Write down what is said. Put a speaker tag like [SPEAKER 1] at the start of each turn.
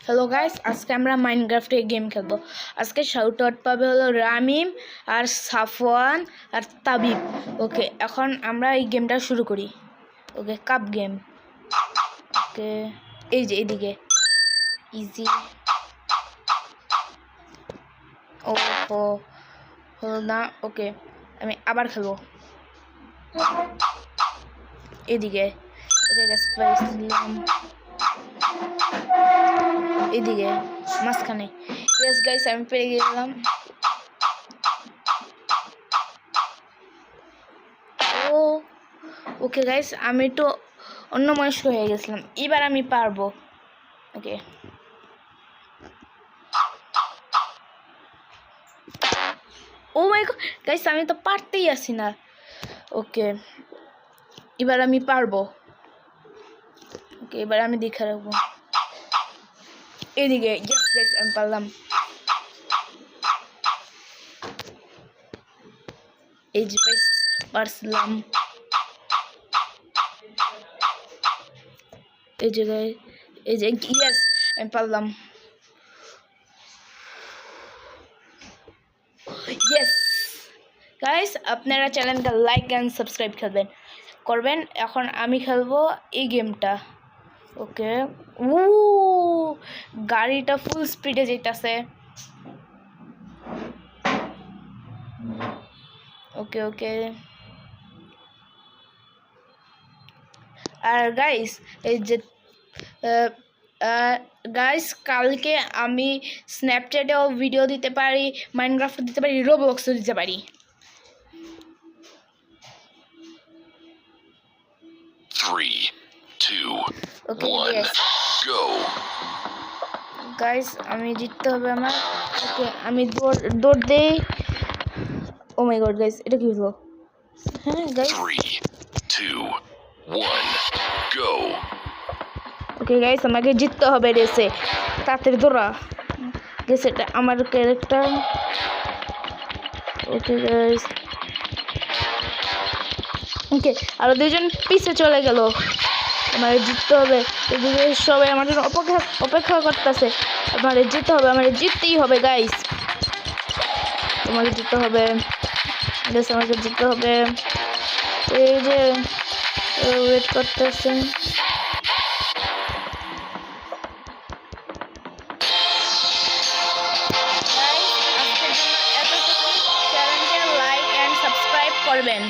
[SPEAKER 1] Hello guys, আজকে আমরা মাইনক্রাফটে game খেলবো। আজকে শাউট আউট পাবে হলো রামিম আর সাফওয়ান আর তাবিব। ওকে, এখন আমরা এই গেমটা শুরু করি। ওকে, কাপ গেম। ওকে, এই যে এদিকে ইজি। ও হলো না। ওকে, আমি আবার খেলবো এদিকে। ওকে গাইস, প্রাইস দিলাম এদিকে মাঝখানে। ইয়েস গাইস, আমি পেরে গেলাম। ও ওকে গাইস, আমি তো অন্য মনস্ক হয়ে গেছিলাম, এবার আমি পারবো। ওকে, ও মাই গড গাইস, আমি তো পারতেই আসি না। ওকে, এবার আমি পারবো। ওকে, এবার আমি দেখে রাখবো এদিকে। ইয়েস গাইস, আমি পারলাম। এই যে পারছিলাম। এই যে এই যে ইয়েস, আমি পারলাম। ইয়েস গাইস, আপনারা চ্যানেলটা লাইক অ্যান্ড সাবস্ক্রাইব করবেন। এখন আমি খেলবো এই গেমটা। ওকে, ও গাড়িটা ফুল স্পিডে যেতেছে। ওকে ওকে, আর গাইস এই যে গাইস, কালকে আমি স্ন্যাপচ্যাটেও ভিডিও দিতে পারি, মাইনক্রাফট দিতে পারি, রোবলক্সও দিতে পারি। ওকে গাইস, আমি জিততে হবে আমার। ওকে, আমি দৌড় দেই। ও মাই গড গাইস, এটা কি হলো? হ্যাঁ গাইস,
[SPEAKER 2] 3, 2, 1, go.
[SPEAKER 1] ওকে গাইস, আমাকে জিততে হবে রেসে। তাড়াতাড়ি দৌড়া গেছে, এটা আমার ক্যারেক্টার। ওকে গাইস, ওকে, আরো দুজন পিছে চলে গেল। আমার জিততে হবে। এদিকে সবাই আমার জন্য অপেক্ষা করতেছে। আমার জিততে হবে, আমার জিততেই হবে গাইস। তোমাকে জিততে হবে গাইস, আমাকে জিততে হবে। এই যে ওয়েট করতেছেন। করবেন।